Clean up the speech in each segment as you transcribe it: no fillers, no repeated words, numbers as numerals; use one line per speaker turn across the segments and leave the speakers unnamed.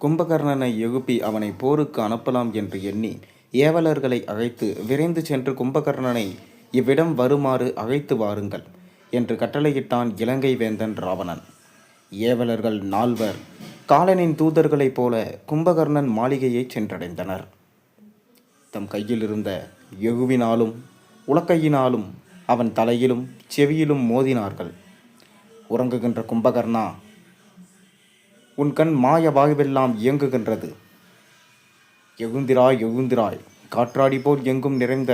கும்பகர்ணனை எழுப்பி அவனை போருக்கு அனுப்பலாம் என்று எண்ணி ஏவலர்களை அழைத்து விரைந்து சென்று கும்பகர்ணனை இவ்விடம் வருமாறு அழைத்து வாருங்கள் என்று கட்டளையிட்டான் இலங்கை வேந்தன் ராவணன். ஏவலர்கள் 4 காலனின் தூதர்களைப் போல கும்பகர்ணன் மாளிகையை சென்றடைந்தனர். தம் கையில் இருந்த எழுவினாலும் உலக்கையினாலும் அவன் தலையிலும் செவியிலும் மோதினார்கள். உறங்குகின்ற கும்பகர்ணா, உன் கண் மாய வாழ்வெல்லாம் இயங்குகின்றது. எழுந்திராய் எழுந்திராய், காற்றாடி போல் எங்கும் நிறைந்த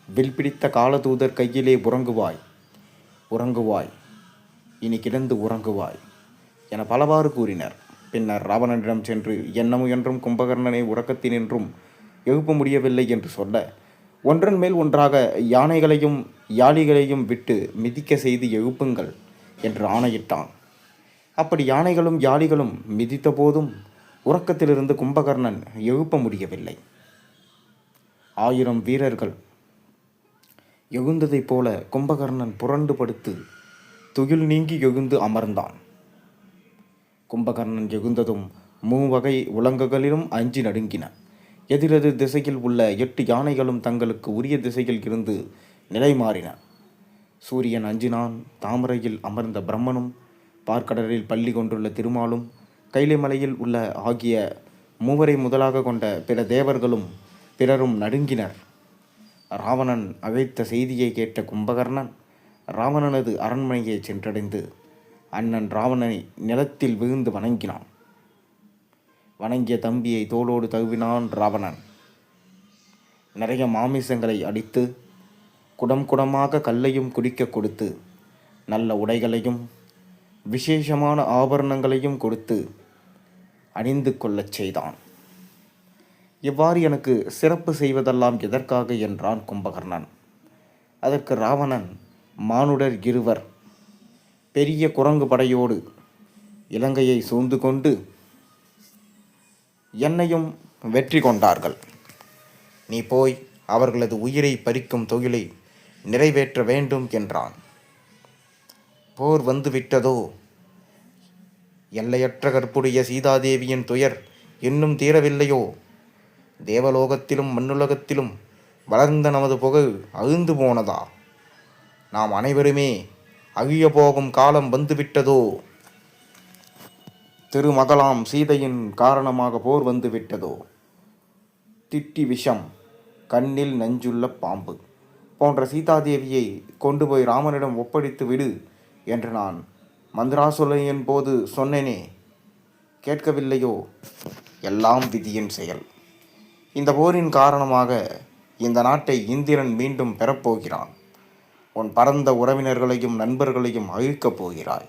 வில் பிடித்த காலதூதர் கையிலே உறங்குவாய் உறங்குவாய், இனி கிடந்து உறங்குவாய் என பலவாறு கூறினர். பின்னர் ராவணனிடம் சென்று என்ன முயன்றும் கும்பகர்ணனை உறக்கத்தினின்றும் எழுப்ப முடியவில்லை என்று சொல்ல, ஒன்றன் மேல் ஒன்றாக யானைகளையும் யாளிகளையும் விட்டு மிதிக்க செய்து எழுப்புங்கள் என்று ஆணையிட்டான். அப்படி யானைகளும் யாளிகளும் மிதித்த போதும் உறக்கத்திலிருந்து கும்பகர்ணன் எழுப்ப முடியவில்லை. 1000 வீரர்கள் எழுந்ததைப் போல கும்பகர்ணன் புரண்டு படுத்து துயில் நீங்கி எழுந்து அமர்ந்தான். கும்பகர்ணன் எழுந்ததும் 3 வகை உலங்குகளிலும் அஞ்சி நடுங்கின. எதிரெதிர் திசையில் உள்ள 8 யானைகளும் தங்களுக்கு உரிய திசையில் இருந்து நிலை மாறின. சூரியன் அஞ்சினான். தாமரையில் அமர்ந்த பிரம்மனும், பார்க்கடலில் பள்ளி கொண்டுள்ள திருமாலும், கைலை மலையில் உள்ள ஆகிய 3 முதலாக கொண்ட பிற தேவர்களும் பிறரும் நடுங்கினர். ராவணன் அழைத்த செய்தியை கேட்ட கும்பகர்ணன் ராவணனது அரண்மனையை சென்றடைந்து அண்ணன் ராவணனை நிலத்தில் விழுந்து வணங்கினான். வணங்கிய தம்பியை தோளோடு தழுவினான் ராவணன். நிறைய மாமிசங்களை அடித்து குடம் குடமாக கல்லையும் குடிக்க கொடுத்து நல்ல உடைகளையும் விசேஷமான ஆபரணங்களையும் கொடுத்து அணிந்து கொள்ளச் செய்தான். இவ்வாறு எனக்கு சிறப்பு செய்வதெல்லாம் எதற்காக என்றான் கும்பகர்ணன். அதற்கு ராவணன், மானுடர் 2 பெரிய குரங்கு படையோடு இலங்கையை சூழ்ந்து கொண்டு என்னையும் வெற்றி கொண்டார்கள். நீ போய் அவர்களது உயிரை பறிக்கும் தொழிலை நிறைவேற்ற வேண்டும் என்றான். போர் வந்துவிட்டதோ? எல்லையற்ற கற்புடைய சீதாதேவியின் துயர் இன்னும் தீரவில்லையோ? தேவலோகத்திலும் மண்ணுலகத்திலும் வளர்ந்த நமது புகழ் அழிந்து போனதா? நாம் அனைவருமே அழிய போகும் காலம் வந்துவிட்டதோ? திருமகளாம் சீதையின் காரணமாக போர் வந்துவிட்டதோ? திட்டி விஷம், கண்ணில் நஞ்சுள்ள பாம்பு போன்ற சீதாதேவியை கொண்டு போய் ராமனிடம் ஒப்படைத்து விடு என்று நான் மந்திராசுலையின் போது சொன்னேனே, கேட்கவில்லையோ? எல்லாம் விதியின் செயல். இந்த போரின் காரணமாக இந்த நாட்டை இந்திரன் மீண்டும் பெறப்போகிறான். உன் பரந்த உறவினர்களையும் நண்பர்களையும் அழிக்கப் போகிறாய்.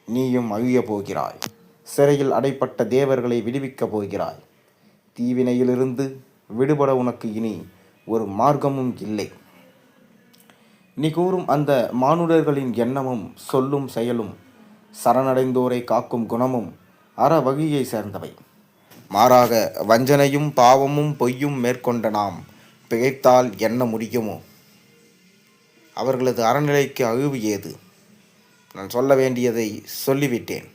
நீயும் அழியப் போகிறாய். சிறையில் அடைப்பட்ட தேவர்களை விடுவிக்கப் போகிறாய். தீவினையிலிருந்து விடுபட உனக்கு இனி ஒரு மார்க்கமும் இல்லை. நீ கூறும் அந்த மானுடர்களின் எண்ணமும் சொல்லும் செயலும் சரணடைந்தோரை காக்கும் குணமும் அற வகையை சேர்ந்தவை. மாறாக வஞ்சனையும் பாவமும் பொய்யும் மேற்கொண்ட நாம் பிழைத்தால் என்ன முடியுமோ? அவர்களது அறநிலைக்கு அழிவு ஏது? நான் சொல்ல வேண்டியதை சொல்லிவிட்டேன்.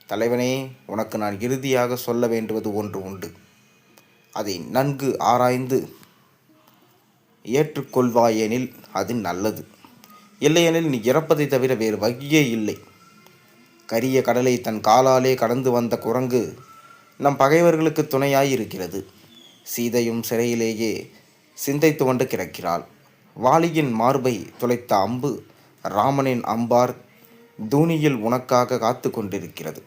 தலைவனே, உனக்கு நான் இறுதியாக சொல்ல வேண்டுவது ஒன்று உண்டு. அதை நன்கு ஆராய்ந்து ஏற்றுக்கொள்வாயெனில் அது நல்லது. இல்லையெனில் நீ இறப்பதை தவிர வேறு வழியே இல்லை. கரிய கடலை தன் காலாலே கடந்து வந்த குரங்கு நம் பகைவர்களுக்கு துணையாயிருக்கிறது. சீதையும் சிறையிலேயே சிந்தை துவண்டு கிடக்கிறாள். வாலியின் மார்பை துளைத்த அம்பு ராமனின் அம்பார் தூணியில் உனக்காக காத்து கொண்டிருக்கிறது.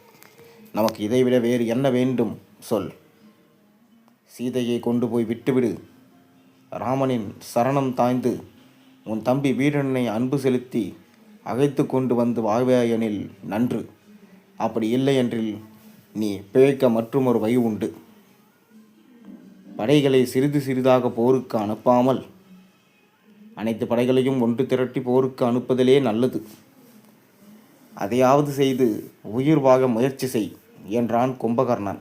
நமக்கு இதைவிட வேறு என்ன வேண்டும் சொல். சீதையை கொண்டு போய் விட்டுவிடு. ராமனின் சரணம் தாய்ந்து உன் தம்பி வீரனை அன்பு செலுத்தி அழைத்து கொண்டு வந்து வாழ்வாயெனில் நன்று. அப்படி இல்லையென்றில் நீ பிழைக்க மற்றொரு வழி உண்டு. படைகளை சிறிது சிறிதாக போருக்கு அனுப்பாமல் அனைத்து படைகளையும் ஒன்று திரட்டி போருக்கு அனுப்புதலே நல்லது. அதையாவது செய்து உயிர் வாழ முயற்சி செய் என்றான் கும்பகர்ணன்.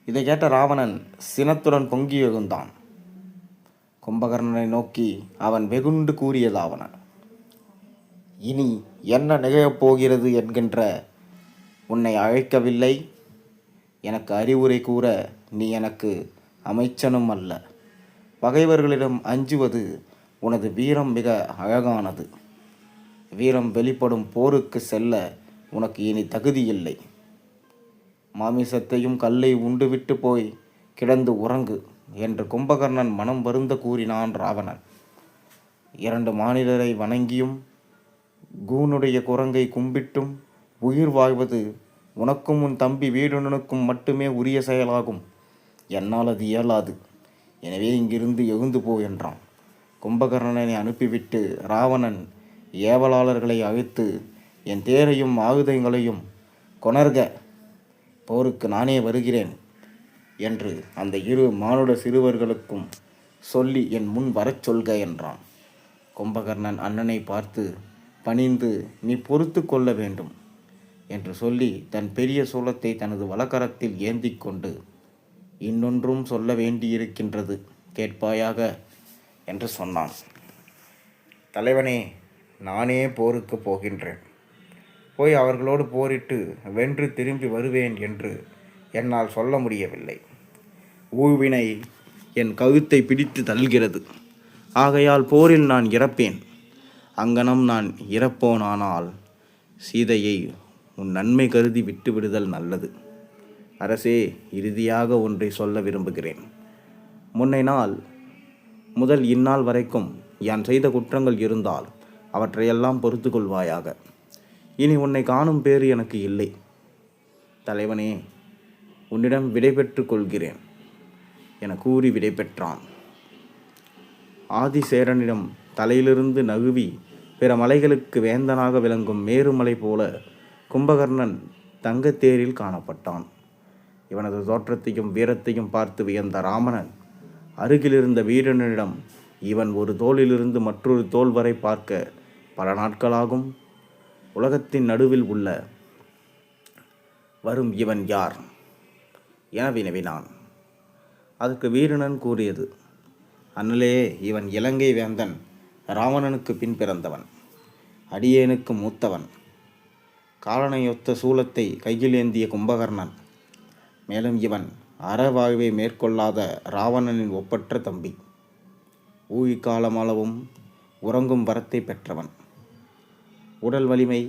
இதை கேட்ட ராவணன் சினத்துடன் பொங்கி எழுந்தான். கும்பகர்ணனை நோக்கி அவன் வெகுண்டு கூறியதாவன: இனி என்ன நிகழப் போகிறது என்கின்ற உன்னை அழைக்கவில்லை, எனக்கு அறிவுரை கூற நீ எனக்கு அமைச்சனும் அல்ல. பகைவர்களிடம் அஞ்சுவது உனது வீரம் மிக அழகானது. வீரம் வெளிப்படும் போருக்கு செல்ல உனக்கு இனி தகுதியில்லை. மாமிசத்தையும் கல்லை உண்டுவிட்டு போய் கிடந்து உறங்கு என்று கும்பகர்ணன் மனம் வருந்த கூறினான் ராவணன். 2 மானிடரை வணங்கியும் கூனுடைய குரங்கை கும்பிட்டும் உயிர் வாழ்வது உனக்கும் உன் தம்பி வீடுனனுக்கும் மட்டுமே உரிய செயலாகும். என்னால் அது இயலாது. எனவே இங்கிருந்து எழுந்து போ என்றான். கும்பகர்ணனை அனுப்பிவிட்டு ராவணன் ஏவலாளர்களை அழைத்து, என் தேரையும் ஆயுதங்களையும் கொணர்க, போருக்கு நானே வருகிறேன் என்று அந்த 2 மானுட சிறுவர்களுக்கும் சொல்லி என் முன் வரச் சொல்க என்றான். கும்பகர்ணன் அண்ணனை பார்த்து பணிந்து, நீ பொறுத்து கொள்ள வேண்டும் என்று சொல்லி தன் பெரிய சூலத்தை தனது வலக்கரத்தில் ஏந்தி கொண்டு, இன்னொன்றும் சொல்ல வேண்டியிருக்கின்றது, கேட்பாயாக என்று சொன்னான். தலைவனே, நானே போருக்கு போகின்றேன். போய் அவர்களோடு போரிட்டு வென்று திரும்பி வருவேன் என்று என்னால் சொல்ல முடியவில்லை. ஊழ்வினை என் கழுத்தை பிடித்து தள்ளுகிறது. ஆகையால் போரில் நான் இறப்பேன். அங்கனம் நான் இறப்போனானால் சீதையை உன் நன்மை கருதி விட்டுவிடுதல் நல்லது. அரசே, இறுதியாக ஒன்றை சொல்ல விரும்புகிறேன். முன்னை நாள் முதல் இந்நாள் வரைக்கும் யான் செய்த குற்றங்கள் இருந்தால் அவற்றையெல்லாம் பொறுத்து கொள்வாயாக. இனி உன்னை காணும் பேறு எனக்கு இல்லை. தலைவனே, உன்னிடம் விடை பெற்றுக் கொள்கிறேன் என கூறி விடை பெற்றான். ஆதிசேரனிடம் தலையிலிருந்து நகுவி பிற மலைகளுக்கு வேந்தனாக விளங்கும் மேருமலை போல கும்பகர்ணன் தங்கத்தேரில் காணப்பட்டான். இவனது தோற்றத்தையும் வீரத்தையும் பார்த்து வியந்த ராமணன் அருகிலிருந்த வீரனிடம், இவன் ஒரு தோளிலிருந்து மற்றொரு தோல் வரை பார்க்க பல நாட்களாகும். உலகத்தின் நடுவில் உள்ள வரும் இவன் யார் என வினவினான். அதற்கு வீரனன் கூறியது, அண்ணலே, இவன் இலங்கை வேந்தன் ராவணனுக்கு பின் பிறந்தவன், அடியேனுக்கு மூத்தவன், காலனையொத்த சூலத்தை கையில் ஏந்திய கும்பகர்ணன். மேலும் இவன் அறவாழ்வை மேற்கொள்ளாத ராவணனின் ஒப்பற்ற தம்பி. ஊழிக்காலமளவும் உறங்கும் வரத்தை பெற்றவன். உடல் வலிமை,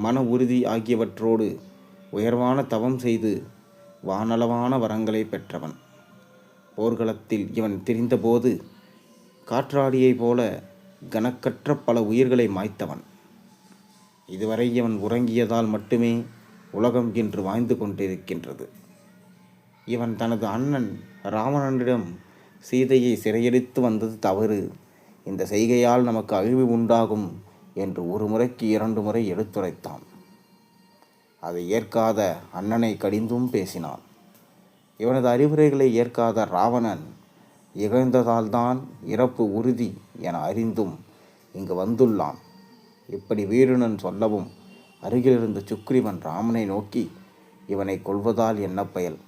மன உறுதி ஆகியவற்றோடு உயர்வான தவம் செய்து வானளவான வரங்களை பெற்றவன். போர்க்களத்தில் இவன் திரிந்தபோது காற்றாடியைப் போல கனக்கற்ற பல உயிர்களை மாய்த்தவன். இதுவரை இவன் உறங்கியதால் மட்டுமே உலகம் இன்று வாழ்ந்து கொண்டிருக்கின்றது. இவன் தனது அண்ணன் ராவணனிடம் சீதையை சிறையெடுத்து வந்தது தவறு, இந்த செய்கையால் நமக்கு அழிவு உண்டாகும் என்று 1 முறைக்கு 2 முறை எடுத்துரைத்தான். அதை ஏற்காத அண்ணனை கடிந்தும் பேசினான். இவனது அறிவுரைகளை ஏற்காத ராவணன் இகழ்ந்ததால்தான் இறப்பு உறுதி என அறிந்தும் இங்கு வந்துள்ளான். இப்படி வீடுனன் சொல்லவும் அருகிலிருந்த சுக்ரீவன் ராமனை நோக்கி, இவனை கொல்வதால் என்ன பயல்?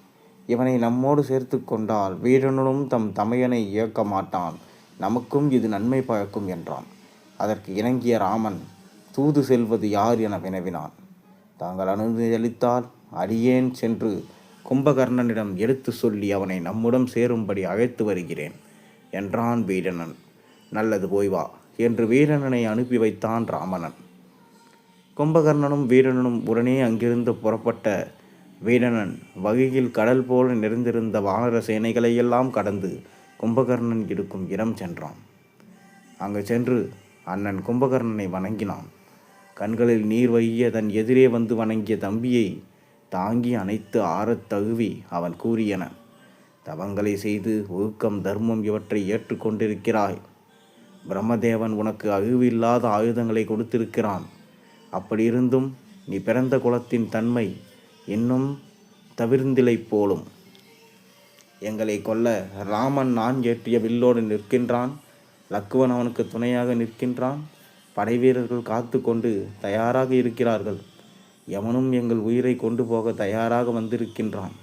இவனை நம்மோடு சேர்த்து கொண்டால் வீடுனனும் தம் தமையனை இயக்க மாட்டான், நமக்கும் இது நன்மை பயக்கும் என்றான். அதற்கு இணங்கிய ராமன், தூது செல்வது யார் என வினவினான். தாங்கள் அனுமதி அளித்தால் அடியேன் சென்று கும்பகர்ணனிடம் எடுத்து சொல்லி அவனை நம்முடன் சேரும்படி அழைத்து வருகிறேன் என்றான் வீடனன். நல்லது, போய் வா என்று வீரனனை அனுப்பி வைத்தான் ராமணன். கும்பகர்ணனும் வீரனனும் உடனே அங்கிருந்து புறப்பட்ட வீடனன் வகையில் கடல் போல நிறைந்திருந்த வானர சேனைகளையெல்லாம் கடந்து கும்பகர்ணன் இருக்கும் இடம் சென்றான். அங்கு சென்று அண்ணன் கும்பகர்ணனை வணங்கினான். கண்களில் நீர் வழிய தன் எதிரே வந்து வணங்கிய தம்பியை தாங்கி அணைத்து ஆறத் தழுவி அவன் கூறியன, தவங்களை செய்து ஒழுக்கம், தர்மம் இவற்றை ஏற்றுக்கொண்டிருக்கிறாய். பிரம்மதேவன் உனக்கு அழிவு இல்லாத ஆயுதங்களை கொடுத்திருக்கிறான். அப்படியிருந்தும் நீ பிறந்த குலத்தின் தன்மை இன்னும் தவிர்ந்திலை போலும். எங்களை கொல்ல ராமன் நான் ஏற்றிய வில்லோடு நிற்கின்றான். லக்குவன் அவனுக்கு துணையாக நிற்கின்றான். படை வீரர்கள் காத்து கொண்டு தயாராக இருக்கிறார்கள். எவனும் எங்கள் உயிரை கொண்டு போக தயாராக வந்திருக்கின்றான்.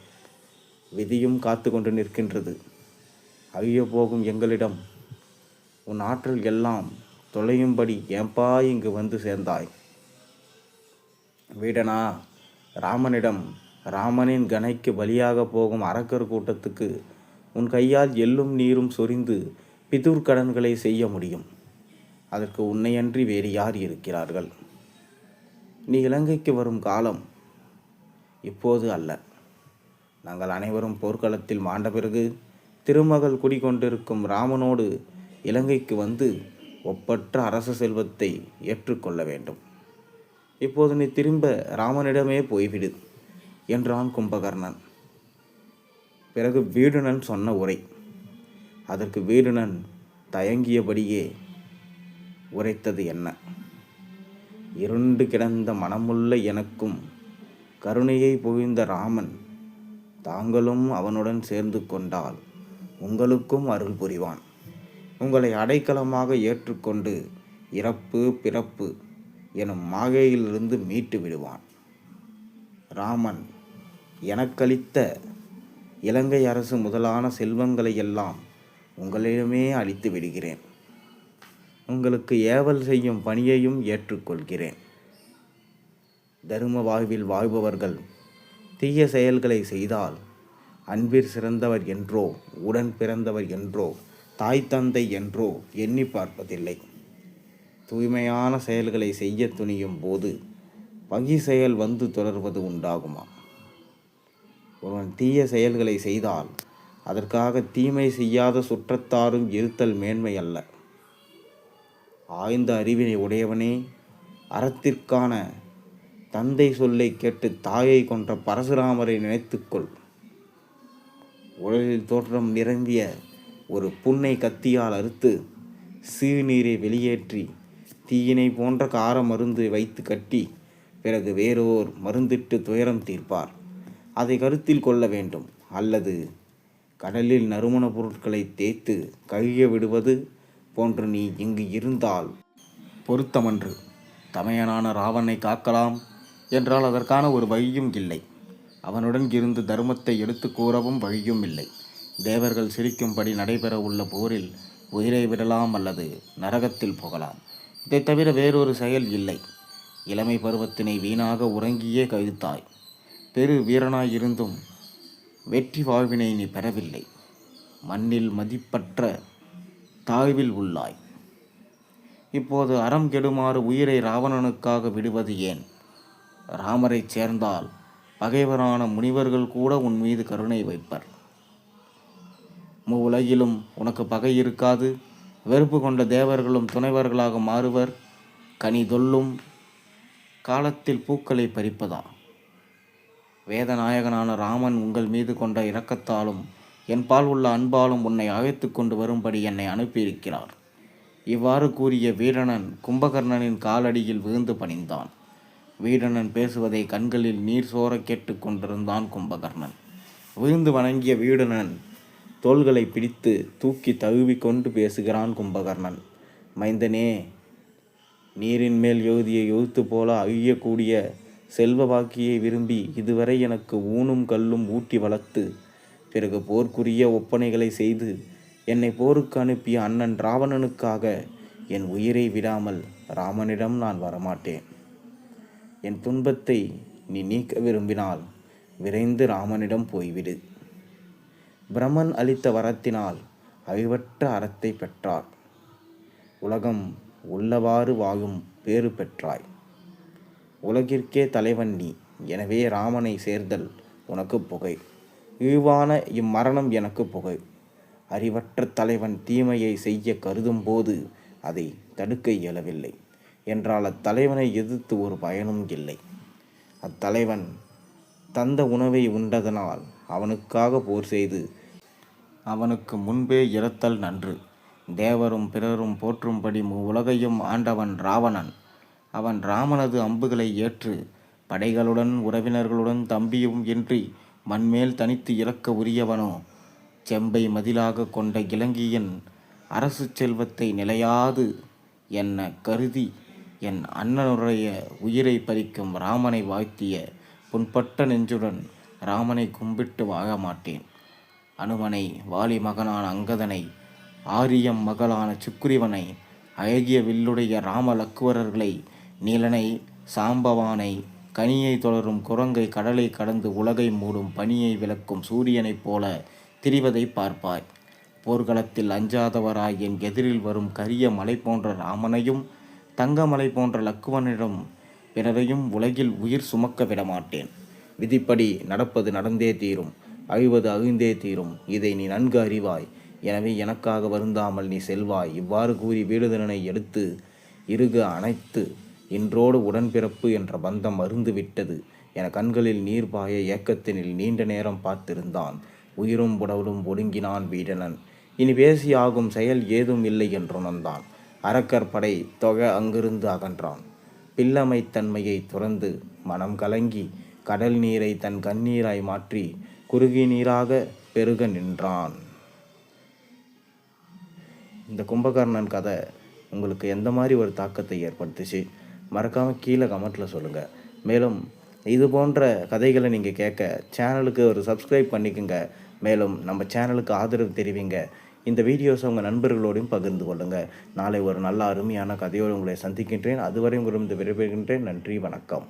விதியும் காத்து கொண்டு நிற்கின்றது. அழிய போகும் எங்களிடம் உன் ஆற்றல் எல்லாம் தொலையும்படி ஏம்பா இங்கு வந்து சேர்ந்தாய்? வீடனா, ராமனிடம் ராமனின் கணைக்கு பலியாக போகும் அரக்கர் கூட்டத்துக்கு உன் கையால் எள்ளும் நீரும் சொரிந்து பிதுர் கடன்களை செய்ய முடியும். அதற்கு உன்னையன்றி வேறு யார் இருக்கிறார்கள்? நீ இலங்கைக்கு வரும் காலம் இப்போது அல்ல. நாங்கள் அனைவரும் போர்க்களத்தில் மாண்ட பிறகு திருமகள் குடிகொண்டிருக்கும் ராமனோடு இலங்கைக்கு வந்து ஒப்பற்ற அரச செல்வத்தை ஏற்றுக்கொள்ள வேண்டும். இப்போது நீ திரும்ப ராமனிடமே போய்விடு என்றான் கும்பகர்ணன். பிறகு வீடுணன் சொன்ன உரை. அதற்கு வீடுணன் தயங்கியபடியே உரைத்தது என்ன? இருண்டு கிடந்த மனமுள்ள எனக்கும் கருணையை பொழிந்த ராமன் தாங்களும் அவனுடன் சேர்ந்து கொண்டால் உங்களுக்கும் அருள் புரிவான். உங்களை அடைக்கலமாக ஏற்றுக்கொண்டு இறப்பு பிறப்பு எனும் மாயையிலிருந்து மீட்டு விடுவான். ராமன் எனக்களித்த இலங்கை அரசு முதலான செல்வங்களை எல்லாம் உங்களிடமே அளித்து விடுகிறேன். உங்களுக்கு ஏவல் செய்யும் பணியையும் ஏற்றுக்கொள்கிறேன். தரும வாழ்வில் வாழ்பவர்கள் தீய செயல்களை செய்தால் அன்பிற் சிறந்தவர் என்றோ உடன் பிறந்தவர் என்றோ தாய் தந்தை என்றோ எண்ணி பார்ப்பதில்லை. தூய்மையான செயல்களை செய்ய துணியும் போது பகி செயல் வந்து தொடர்வது உண்டாகுமா? ஒருவன் தீய செயல்களை செய்தால் அதற்காக தீமை செய்யாத சுற்றத்தாரும் இருத்தல் மேன்மை அல்ல. ஆய்ந்த அறிவினை உடையவனே, அறத்திற்கான தந்தை சொல்லை கேட்டு தாயை கொன்ற பரசுராமரை நினைத்துக்கொள். உடலில் தோற்றம் நிரம்பிய ஒரு புண்ணை கத்தியால் அறுத்து சிறுநீரை வெளியேற்றி தீயினை போன்ற கார மருந்து வைத்து கட்டி பிறகு வேறோர் மருந்திட்டு துயரம் தீர்ப்பார். அதை கருத்தில் கொள்ள வேண்டும். அல்லது கடலில் நறுமணப் பொருட்களை தேய்த்து கழுக விடுவது போன்று நீ இங்கு இருந்தால் பொருத்தமன்று. தமையனான ராவனை காக்கலாம் என்றால் அதற்கான ஒரு வழியும் இல்லை. அவனுடன் இருந்து தர்மத்தை எடுத்து கூறவும் வழியும் இல்லை. தேவர்கள் சிரிக்கும்படி நடைபெற உள்ள போரில் உயிரை விடலாம் அல்லது நரகத்தில் போகலாம். இதை தவிர வேறொரு செயல் இல்லை. இளமை பருவத்தினை வீணாக உறங்கியே கழித்தாய். பெரு வீரனாயிருந்தும் வெற்றி வாழ்வினை நீ பெறவில்லை. மண்ணில் மதிப்பற்ற தாழ்வில் உள்ளாய். இப்போது அறம் கெடுமாறு உயிரை ராவணனுக்காக விடுவது ஏன்? ராமரை சேர்ந்தால் பகைவரான முனிவர்கள் கூட உன் மீது கருணை வைப்பர். உலகிலும் உனக்கு பகை இருக்காது. வெறுப்பு கொண்ட தேவர்களும் துணைவர்களாக மாறுவர். கனி தொல்லும் காலத்தில் பூக்களை பறிப்பதா? வேதநாயகனான ராமன் உங்கள் மீது கொண்ட இரக்கத்தாலும் என் பால் உள்ள அன்பாலும் உன்னை அழைத்து கொண்டு வரும்படி என்னை அனுப்பியிருக்கிறார். இவ்வாறு கூறிய வீடணன் கும்பகர்ணனின் காலடியில் விழுந்து பணிந்தான். வீடணன் பேசுவதை கண்களில் நீர் சோர கேட்டு கொண்டிருந்தான் கும்பகர்ணன். விழுந்து வணங்கிய வீடணன் தோள்களை பிடித்து தூக்கி தழுவி கொண்டு பேசுகிறான் கும்பகர்ணன். மைந்தனே, நீரின் மேல் எழுதிய எழுத்து போல அழியக்கூடிய செல்வ வாக்கியை விரும்பி இதுவரை எனக்கு ஊனும் கல்லும் ஊட்டி வளர்த்து பிறகு போர்க்குரிய ஒப்பனைகளை செய்து என்னை போருக்கு அனுப்பிய அண்ணன் ராவணனுக்காக என் உயிரை விடாமல் ராமனிடம் நான் வரமாட்டேன். என் துன்பத்தை நீ நீக்க விரும்பினால் விரைந்து ராமனிடம் போய்விடு. பிரம்மன் அளித்த வரத்தினால் அழிவற்ற அறத்தை பெற்றார். உலகம் உள்ளவாறு வாழும் பேறு பெற்றாய். உலகிற்கே தலைவன் நீ. எனவே ராமனை சேர்தல் உனக்கு புகை. இழிவான இம்மரணம் எனக்கு புகை. அறிவற்ற தலைவன் தீமையை செய்ய கருதும் போது அதை தடுக்க இயலவில்லை என்றால் அத்தலைவனை எதிர்த்து ஒரு பயனும் இல்லை. அத்தலைவன் தந்த உணவை உண்டதனால் அவனுக்காக போர் செய்து அவனுக்கு முன்பே இறத்தல் நன்று. தேவரும் பிறரும் போற்றும்படி உலகையும் ஆண்டவன் ராவணன். அவன் ராமனது அம்புகளை ஏற்று படைகளுடன் உறவினர்களுடன் தம்பியும் இன்றி மண்மேல் தனித்து இறக்க உரியவனோ. செம்பை மதிலாக கொண்ட இலங்கையின் அரசு செல்வத்தை நிலையாது என்ன கருதி என் அண்ணனுடைய உயிரை பறிக்கும் ராமனை வாழ்த்திய புண்பட்ட நெஞ்சுடன் ராமனை கும்பிட்டு வாழ மாட்டேன். அனுமனை, வாலி மகனான அங்கதனை, ஆரியம் மகளான சுக்ரீவனை, அழகிய வில்லுடைய ராம லக்குவரர்களை, நீலனை, சாம்பவானை, கனியை தொடரும் குரங்கை கடலை கடந்து உலகை மூடும் பனியை விளக்கும் சூரியனைப் போல திரிவதை பார்ப்பாய். போர்க்களத்தில் அஞ்சாதவராய் என் எதிரில் வரும் கரிய மலை போன்ற ராமனையும் தங்கமலை போன்ற லக்குவனிடம் பிறரையும் உலகில் உயிர் சுமக்க விடமாட்டேன். விதிப்படி நடப்பது நடந்தே தீரும், அழிவது அழிந்தே தீரும். இதை நீ நன்கு அறிவாய். எனவே எனக்காக வருந்தாமல் நீ செல்வாய். இவ்வாறு கூறி வீடுதலனை எடுத்து இறுக அணைத்து, இன்றோடு உடன்பிறப்பு என்ற பந்தம் மருந்துவிட்டது என கண்களில் நீர் பாய ஏக்கத்தினில் நீண்ட நேரம் பார்த்திருந்தான். உயிரும் உடலும் ஒடுங்கினான் வீடனன். இனி பேசி ஆகும் செயல் ஏதும் இல்லை என்றுணர்ந்தான். அரக்கர் படை தொகை அங்கிருந்து அகன்றான். பிள்ளமைத்தன்மையை துறந்து மனம் கலங்கி கடல் நீரை தன் கண்ணீராய் மாற்றி குறுகி நீராக பெருக நின்றான். இந்த கும்பகர்ணன் கதை உங்களுக்கு எந்த மாதிரி ஒரு தாக்கத்தை ஏற்படுத்துச்சு? மறக்காமல் கீழே கமெண்ட்டில் சொல்லுங்கள். மேலும் இது போன்ற கதைகளை நீங்கள் கேட்க சேனலுக்கு ஒரு சப்ஸ்கிரைப் பண்ணிக்கோங்க. மேலும் நம்ம சேனலுக்கு ஆதரவு தெரிவிங்க. இந்த வீடியோஸை உங்கள் நண்பர்களோடையும் பகிர்ந்து கொள்ளுங்கள். நாளை ஒரு நல்ல அருமையான கதையோடு உங்களை சந்திக்கின்றேன். அதுவரை உங்களிடம் விடைபெறுகின்றேன். நன்றி, வணக்கம்.